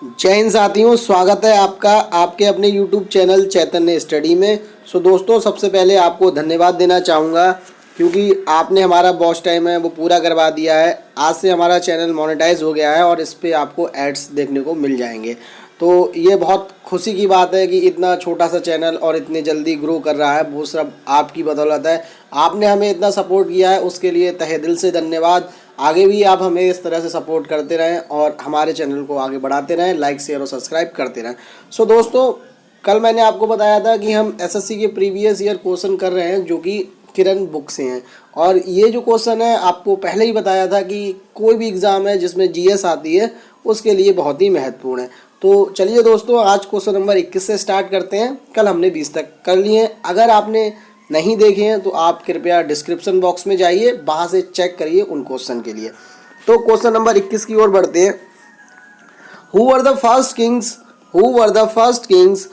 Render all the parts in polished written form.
जय हिंद साथियों, स्वागत है आपका आपके अपने YouTube चैनल चैतन्य स्टडी में। दोस्तों, सबसे पहले आपको धन्यवाद देना चाहूँगा क्योंकि आपने हमारा वॉच टाइम है वो पूरा करवा दिया है। आज से हमारा चैनल मोनेटाइज हो गया है और इस पर आपको एड्स देखने को मिल जाएंगे। तो ये बहुत खुशी की बात है कि इतना छोटा सा चैनल और इतने जल्दी ग्रो कर रहा है, वो सब आपकी बदौलत है। आपने हमें इतना सपोर्ट किया है, उसके लिए तहे दिल से धन्यवाद। आगे भी आप हमें इस तरह से सपोर्ट करते रहें और हमारे चैनल को आगे बढ़ाते रहें, लाइक शेयर और सब्सक्राइब करते रहें। दोस्तों, कल मैंने आपको बताया था कि हम एसएससी के प्रीवियस ईयर क्वेश्चन कर रहे हैं जो कि किरण बुक से हैं। और ये जो क्वेश्चन है आपको पहले ही बताया था कि कोई भी एग्ज़ाम है जिसमें जीएस आती है उसके लिए बहुत ही महत्वपूर्ण है। तो चलिए दोस्तों, आज क्वेश्चन नंबर 21 से स्टार्ट करते हैं। कल हमने 20 तक कर लिए हैं। अगर आपने नहीं देखे हैं तो आप कृपया डिस्क्रिप्शन बॉक्स में जाइए, वहाँ से चेक करिए उन क्वेश्चन के लिए। तो क्वेश्चन नंबर 21 की ओर बढ़ते हैं। Who were the first Kings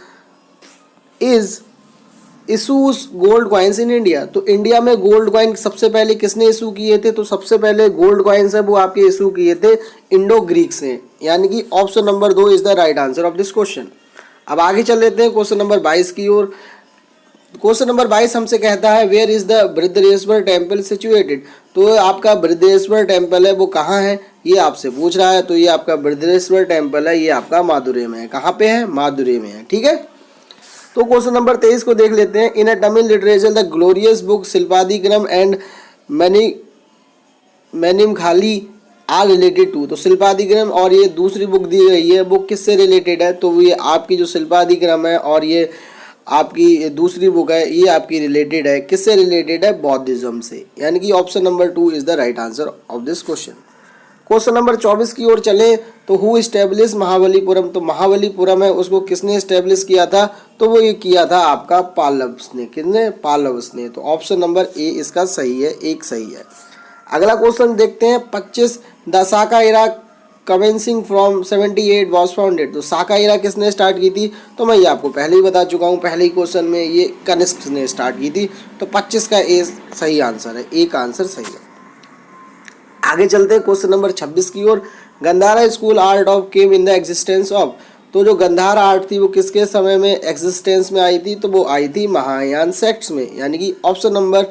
is issues gold coins in India. तो इंडिया में गोल्ड कॉइन सबसे पहले किसने इशू किए थे? तो सबसे पहले गोल्ड कॉइन्स है वो आपके इशू किए थे इंडो ग्रीक्स ने, यानी कि option number 2 is the right answer of this question. अब आगे चल लेते हैं क्वेश्चन नंबर 22 की ओर। क्वेश्चन नंबर 22 हमसे कहता है where is the Brihadeeswara temple situated. तो आपका बृहदेश्वर टेम्पल है वो कहाँ है, ये आपसे पूछ रहा है। तो ये आपका बृहदेश्वर टेम्पल है, ये आपका मादुरै में है। कहाँ पे है? मादुरै में है। ठीक है। तो क्वेश्चन नंबर 23 को देख लेते हैं। In a Tamil literature the glorious book Silappadikaram and Manimekalai are related to. तो शिल्पादिक्रम और ये दूसरी बुक दी गई है, बुक किससे रिलेटेड है? तो ये आपकी जो शिल्पादिक्रम है और ये आपकी दूसरी बुक है, ये आपकी रिलेटेड है। किससे रिलेटेड है? बौद्धिज्म से, यानी कि option number 2 is the right answer of this question. Question number 24 की ओर चले तो हु इस्टेब्लिश महाबलीपुरम। तो महाबलीपुरम है उसको किसने इस्टेब्लिश किया था? तो वो ये किया था आपका पाल्लव्स ने। किसने? पाल्लव्स ने। तो ऑप्शन नंबर ए इसका सही है, एक सही है। अगला क्वेश्चन देखते हैं। 25 the Saka era commencing from 78 was founded. तो साका इरा किसने स्टार्ट की थी? तो मैं ये आपको पहले ही बता चुका हूँ, पहले ही क्वेश्चन में, ये कनिष्क ने स्टार्ट की थी। तो 25 का ए सही आंसर है, एक आंसर सही है। आगे चलते हैं क्वेश्चन नंबर 26 की ओर। Gandhara school art of came in the existence of. तो जो गंधारा आर्ट थी वो किसके समय में एग्जिस्टेंस में आई थी? तो वो आई थी महायान सेक्ट्स में, यानी कि ऑप्शन नंबर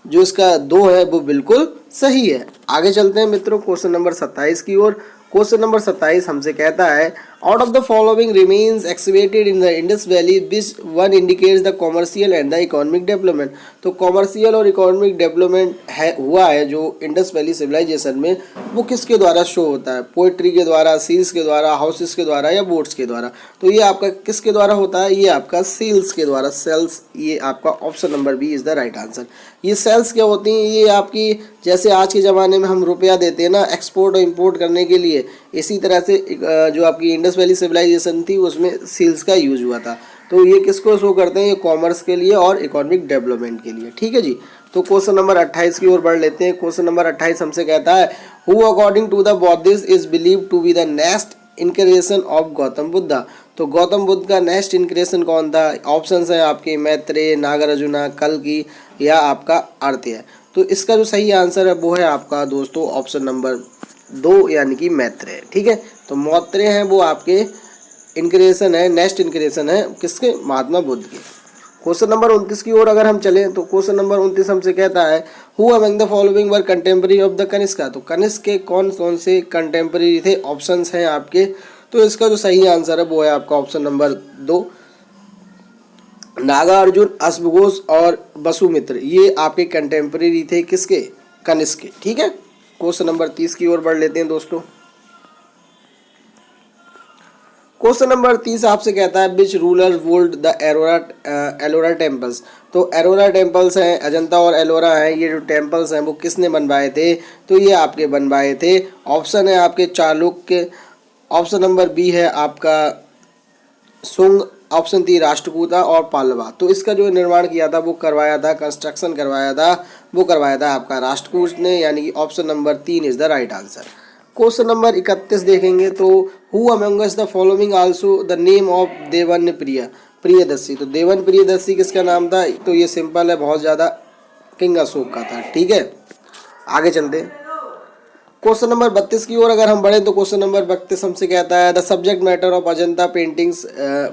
जो इसका 2 है वो बिल्कुल सही है। आगे चलते हैं मित्रों क्वेश्चन नंबर 27 की ओर। क्वेश्चन नंबर 27 हमसे कहता है out of the following remains excavated in the Indus valley which one indicates the commercial and the economic development. तो कॉमर्शियल और इकोनॉमिक डेवलपमेंट हुआ है जो इंडस वैली सिविलाइजेशन में, वो किसके द्वारा शो होता है? पोइट्री के द्वारा, सील्स के द्वारा, हाउसेस के द्वारा या बोट्स के द्वारा? तो ये आपका किसके द्वारा होता है? ये आपका सील्स के द्वारा, सेल्स। ये आपका option number B is the right answer. ये सेल्स क्या होती हैं? ये आपकी, जैसे आज के ज़माने में हम रुपया देते हैं ना एक्सपोर्ट और इम्पोर्ट करने के लिए, इसी तरह से जो आपकी इंडस वैली सिविलाइजेशन थी उसमें सील्स का यूज हुआ था। तो ये किसको शो करते हैं? ये कॉमर्स के लिए और इकोनॉमिक डेवलपमेंट के लिए। ठीक है जी। तो क्वेश्चन नंबर 28 की ओर बढ़ लेते हैं। क्वेश्चन नंबर 28 हमसे कहता है who according to the Buddhist is believe to be the next incarnation of Gautam Buddha. तो गौतम बुद्ध का नेक्स्ट इनक्रेशन कौन था? ऑप्शंस हैं आपके मैत्रेय, नागार्जुना, कल्कि या आपका आर्त्य। तो इसका जो सही आंसर है वो है आपका दोस्तों ऑप्शन नंबर 2, यानी कि मैत्रेय। ठीक है। तो मैत्रेय हैं वो आपके इनक्रेशन है, नेक्स्ट इनक्रेशन है किसके? महात्मा बुद्ध के। क्वेश्चन नंबर 29 की ओर अगर हम चलें तो क्वेश्चन नंबर 29 हमसे कहता है who among the following were contemporary of the Kanishka. तो कनिष्क के कौन कौन से कंटेम्प्रेरी थे? ऑप्शंस हैं आपके। तो इसका जो सही आंसर है वो है आपका ऑप्शन नंबर 2, नागार्जुन, अश्वघोष और वसुमित्र। ये आपके कंटेम्प्रेरी थे किसके? कनिष्क के। ठीक है। क्वेश्चन नंबर 30 की ओर बढ़ लेते हैं दोस्तों। क्वेश्चन नंबर 30 आपसे कहता है which ruler would the Ellora temples. तो एलोरा टेम्पल्स हैं, अजंता और एलोरा हैं, ये जो टेम्पल्स हैं वो किसने बनवाए थे? तो ये आपके बनवाए थे। ऑप्शन है आपके चालुक्य, ऑप्शन नंबर बी है आपका सुंग, ऑप्शन 3 राष्ट्रकूटा और पालवा। तो इसका जो निर्माण किया था वो करवाया था, कंस्ट्रक्शन करवाया था, वो करवाया था आपका राष्ट्रकूट ने, यानी कि option number 3 is the right answer. Question number 31 देखेंगे तो who amongst the following also the name of Devanam Priyadarshi. तो देवन प्रियदर्शी किसका नाम था? तो ये सिंपल है बहुत ज़्यादा, किंग अशोक का था। ठीक है। आगे चलते हैं। क्वेश्चन नंबर 32 की ओर अगर हम बढ़े तो क्वेश्चन नंबर 32 हमसे कहता है the subject matter of Ajanta paintings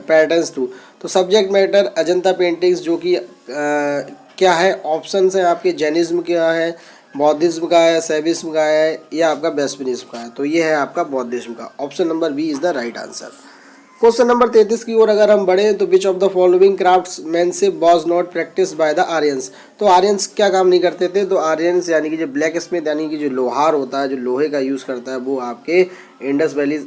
pertains to. तो सब्जेक्ट मैटर अजंता पेंटिंग्स जो कि क्या है, ऑप्शंस हैं आपके, जैनिज्म का है, बौद्धिज्म का है, शैविज्म का है, या आपका वेस्टर्निज्म का है। तो ये है आपका बौद्धिज्म का। Option number B is the right answer. Question number 33 की ओर अगर हम बढ़े तो which of the following craftsmanship was not practice by the Aryans. तो आर्यंस क्या काम नहीं करते थे, तो आर्यंस यानी कि जो ब्लैक स्मिथ यानी कि जो लोहार होता है, जो लोहे का यूज़ करता है, वो आपके इंडस वैली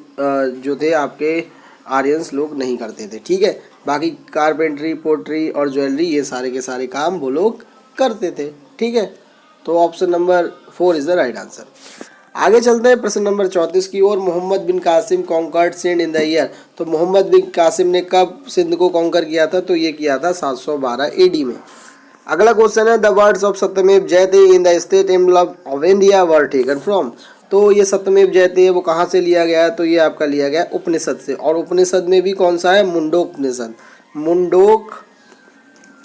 जो थे आपके आर्यंस लोग नहीं करते थे। ठीक है, बाकी कारपेंट्री, पोट्री और ज्वेलरी ये सारे के सारे काम वो लोग करते थे। ठीक है, तो option number 4 is the right answer. आगे चलते हैं प्रश्न नंबर 34 की ओर। Mohammad bin Qasim conquered Sindh in the year. तो मोहम्मद बिन कासिम ने कब सिंध को कॉन्कर किया था, तो ये किया था 712 एडी में। अगला क्वेश्चन है द वर्ड्स ऑफ सत्यमेव जयते in the state emblem of India were taken from. तो ये सत्यमेव जयते वो कहाँ से लिया गया है, तो ये आपका लिया गया उपनिषद से। और उपनिषद में भी कौन सा है, मुंडोक उपनिषद,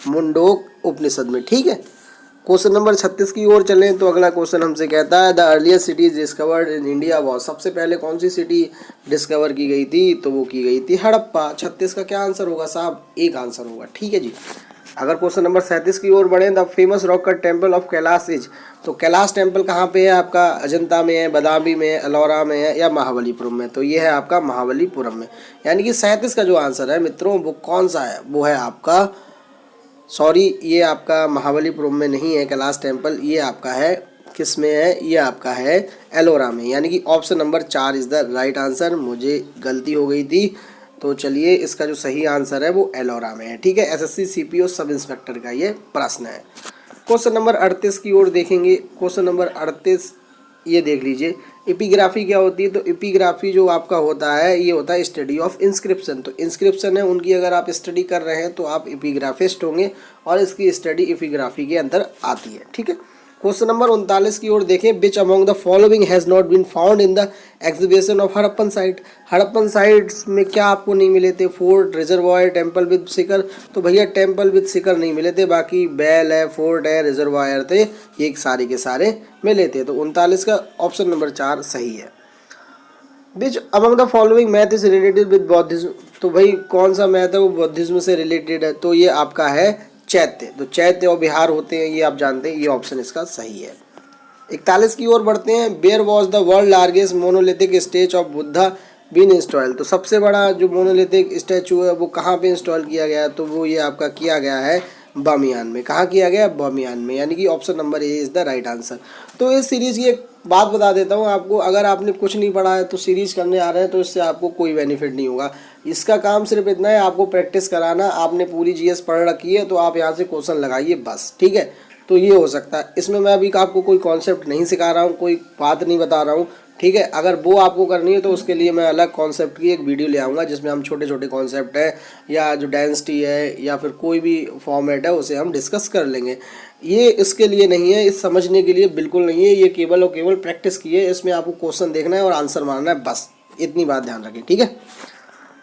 मुंडोक उपनिषद में। ठीक है, क्वेश्चन नंबर 36 की ओर चलें तो अगला क्वेश्चन हमसे कहता है the earliest cities discovered in India was. सबसे पहले कौन सी सिटी डिस्कवर की गई थी, तो वो की गई थी हड़प्पा। 36 का क्या आंसर होगा साहब, एक आंसर होगा। ठीक है जी। अगर क्वेश्चन नंबर 37 की ओर बढ़ें the famous rock cut temple of Kailash is. तो कैलाश टेम्पल कहाँ पे है आपका, अजंता में है, बादामी में है, एलोरा में है, या महाबलीपुरम में। तो ये है आपका महाबलीपुरम में। यानी कि 37 का जो आंसर है मित्रों वो कौन सा है, वो है आपका, सॉरी ये आपका महाबलीपुरम में नहीं है कैलाश टेम्पल, ये आपका है किस में है, ये आपका है एलोरा में। यानी कि option number 4 is the right answer. मुझे गलती हो गई थी, तो चलिए इसका जो सही आंसर है वो एलोरा में है। ठीक है, एसएससी सीपीओ सब इंस्पेक्टर का ये प्रश्न है। क्वेश्चन नंबर 38 की ओर देखेंगे। क्वेश्चन नंबर 38 ये देख लीजिए, एपिग्राफी क्या होती है। तो एपिग्राफी जो आपका होता है ये होता है स्टडी ऑफ इंस्क्रिप्शन। तो इंस्क्रिप्शन है उनकी अगर आप स्टडी कर रहे हैं तो आप एपिग्राफिस्ट होंगे और इसकी स्टडी एपिग्राफी के अंदर आती है। ठीक है, क्वेश्चन नंबर 39 की ओर देखें which among the following has not been found in the exhibition of Harappan site. Harappan sites में क्या आपको नहीं मिले थे, fort, reservoir, temple with shikhara. तो भैया टेम्पल विद शिखर नहीं मिले थे, बाकी बैल है, फोर्ट है, रिजर्वायर थे, ये सारे के सारे मिले थे। तो 39 का ऑप्शन नंबर 4 सही है। Which among the following math is related with बौद्धिज्म। तो भाई कौन सा मैथ है वो बौद्धिज्म से रिलेटेड है, तो ये आपका है चैत्य। तो चैत्य और बिहार होते हैं, ये आप जानते हैं, ये ऑप्शन इसका सही है। 41 की ओर बढ़ते हैं। Where was the world largest monolithic statue of Buddha been install. तो सबसे बड़ा जो मोनोलिथिक स्टैचू है वो कहाँ पे इंस्टॉल किया गया है, तो वो ये आपका किया गया है बामियान में। कहाँ किया गया, बामियान में। यानी कि option number A is the right answer. तो इस सीरीज़ की एक बात बता देता हूँ आपको, अगर आपने कुछ नहीं पढ़ा है तो सीरीज़ करने आ रहे हैं तो इससे आपको कोई बेनिफिट नहीं होगा। इसका काम सिर्फ इतना है, आपको प्रैक्टिस कराना। आपने पूरी जीएस पढ़ रखी है तो आप यहाँ से क्वेश्चन लगाइए बस। ठीक है, तो ये हो सकता है। इसमें मैं अभी आपको कोई कॉन्सेप्ट नहीं सिखा रहा हूँ, कोई बात नहीं बता रहा हूँ। ठीक है, अगर वो आपको करनी है तो उसके लिए मैं अलग कॉन्सेप्ट की एक वीडियो ले आऊँगा जिसमें हम छोटे छोटे कॉन्सेप्ट है या जो डेंसिटी है या फिर कोई भी फॉर्मेट है उसे हम डिस्कस कर लेंगे। ये इसके लिए नहीं है, इस समझने के लिए बिल्कुल नहीं है, ये केवल और केवल प्रैक्टिस की है। इसमें आपको क्वेश्चन देखना है और आंसर मारना है, बस इतनी बात ध्यान रखें। ठीक है,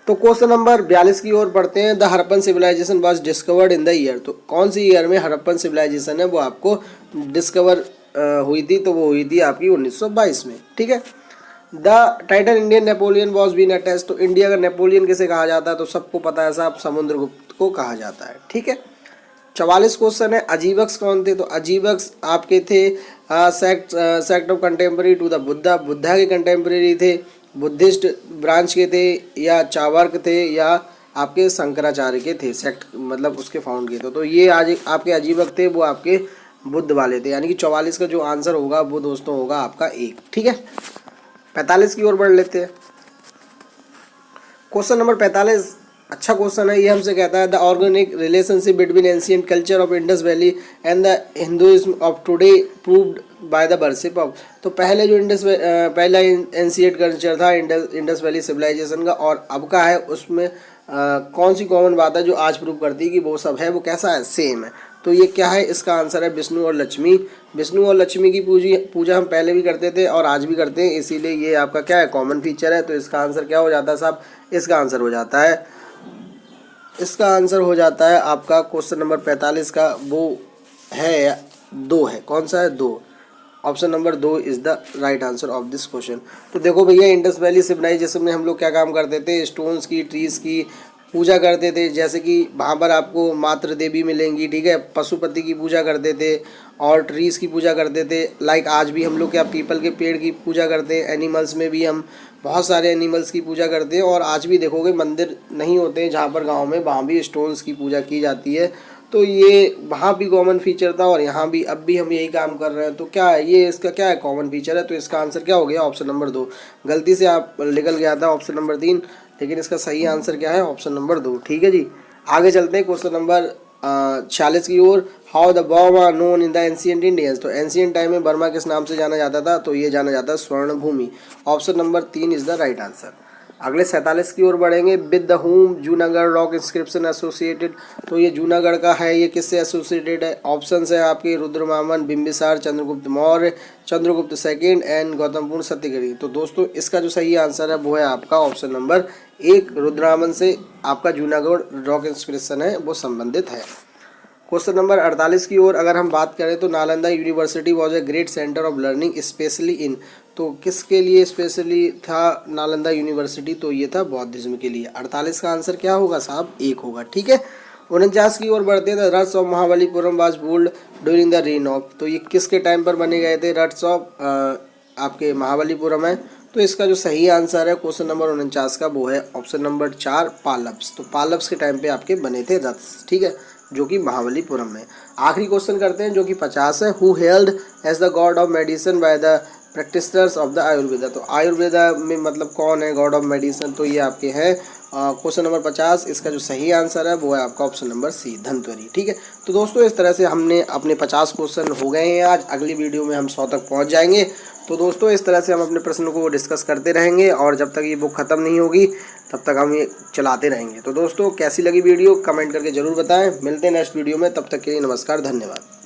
तो क्वेश्चन नंबर 42 की ओर बढ़ते हैं। The Harappan civilization was discovered in the year. तो कौन सी ईयर में हड़प्पन सिविलाइजेशन है वो आपको डिस्कवर हुई थी, तो वो हुई थी आपकी 1922 में। ठीक है, the title Indian Napoleon was been attach. तो इंडिया का नेपोलियन किसे कहा जाता है, तो सबको पता है साहब, समुद्रगुप्त को कहा जाता है। ठीक है, 44 क्वेश्चन है अजीबक्स कौन थे। तो अजीबक्स आपके थे sect of contemporary to the Buddha के कंटेम्प्रेरी थे, बुद्धिस्ट ब्रांच के थे, या चावर्क थे, या आपके शंकराचार्य के थे, सेक्ट मतलब उसके फाउंड किए थे। तो ये आज आपके अजीबक थे, वो आपके बुद्ध वाले थे। यानी कि 44 का जो आंसर होगा वो दोस्तों होगा आपका 1। ठीक है, 45 की ओर बढ़ लेते हैं। क्वेश्चन नंबर 45 अच्छा क्वेश्चन है। ये हमसे कहता है the organic relationship between ancient culture of Indus valley and the Hinduism of today proved by the worship of. तो पहले जो पहला एंशिएंट कल्चर था इंडस वैली सिविलाइजेशन का और अब का है, उसमें कौन सी कॉमन बात है जो आज प्रूव करती है कि वो सब है, वो कैसा है, सेम है। तो ये क्या है, इसका आंसर है विष्णु और लक्ष्मी। विष्णु और लक्ष्मी की पूजा हम पहले भी करते थे और आज भी करते हैं, इसीलिए ये आपका क्या है, कॉमन फीचर है। तो इसका आंसर क्या हो जाता है साहब, इसका आंसर हो जाता है आपका क्वेश्चन नंबर 45 का वो है 2 है। कौन सा है, 2। Option number 2 is the right answer of this question. तो देखो भैया, इंडस वैली सिविलाइजेशन में हम लोग क्या काम करते थे, स्टोन्स की, ट्रीज़ की पूजा करते थे। जैसे कि वहाँ पर आपको मातृ देवी मिलेंगी, ठीक है, पशुपति की पूजा करते थे और ट्रीज़ की पूजा करते थे। लाइक आज भी हम लोग क्या पीपल के पेड़ की पूजा करते हैं। एनिमल्स में भी हम बहुत सारे एनिमल्स की पूजा करते हैं। और आज भी देखोगे मंदिर नहीं होते हैं जहाँ पर गाँव में, वहाँ भी स्टोन्स की पूजा की जाती है। तो ये वहाँ भी कॉमन फीचर था और यहाँ भी, अब भी हम यही काम कर रहे हैं। तो क्या है ये, इसका क्या है, कॉमन फीचर है। तो इसका आंसर क्या हो गया, ऑप्शन नंबर 2। गलती से आप निकल गया था ऑप्शन नंबर 3, लेकिन इसका सही आंसर क्या है, ऑप्शन नंबर 2। ठीक है जी, आगे चलते हैं क्वेश्चन नंबर 46 की ओर। How the Burma known in the ancient Indians. तो एंशियंट टाइम में बर्मा किस नाम से जाना जाता था, तो ये जाना जाता है Swarna Bhumi. Option number 3 is the right answer. अगले 47 की ओर बढ़ेंगे। With the whom Junagadh rock inscription associated. तो ये जूनागढ़ का है, ये किससे एसोसिएटेड है। ऑप्शंस है आपके रुद्रमामन, बिंबिसार, चंद्रगुप्त मौर्य, चंद्रगुप्त सेकंड एंड गौतमपुर सत्यगिरी। तो दोस्तों इसका जो सही आंसर है वो है आपका ऑप्शन नंबर 1, रुद्रमामन से आपका जूनागढ़ रॉक इंस्क्रिप्शन है वो संबंधित है। क्वेश्चन नंबर 48 की ओर अगर हम बात करें तो Nalanda university was a great centre of learning specially in. तो किसके लिए स्पेशली था नालंदा यूनिवर्सिटी, तो ये था बौद्धिज्म के लिए। 48 का आंसर क्या होगा साहब, 1 होगा। ठीक है, 49 की ओर बढ़ते हैं। रट्स of Mahabalipuram was built during the rain of. तो ये किसके टाइम पर बने गए थे, रट्स ऑफ आपके महाबलीपुरम है। तो इसका जो सही आंसर है क्वेश्चन नंबर 49 का वो है ऑप्शन नंबर 4, पालप्स। तो पालप्स के टाइम पे आपके बने थे रथ्स, ठीक है, जो कि महाबलीपुरम में। आखिरी क्वेश्चन करते हैं जो कि 50 है। Who held as the god of medicine by the practitioners of the Ayurveda. तो आयुर्वेदा में मतलब कौन है गॉड ऑफ मेडिसिन, तो ये आपके हैं क्वेश्चन नंबर 50। इसका जो सही आंसर है वो है आपका ऑप्शन नंबर सी, धनवंतरि। ठीक है, तो दोस्तों इस तरह से हमने अपने 50 क्वेश्चन हो गए हैं आज। अगली वीडियो में हम 100 तक पहुंच जाएंगे। तो दोस्तों इस तरह से हम अपने प्रश्नों को डिस्कस करते रहेंगे और जब तक ये बुक ख़त्म नहीं होगी तब तक हम ये चलाते रहेंगे। तो दोस्तों कैसी लगी वीडियो कमेंट करके ज़रूर बताएं। मिलते हैं नेक्स्ट वीडियो में, तब तक के लिए नमस्कार, धन्यवाद।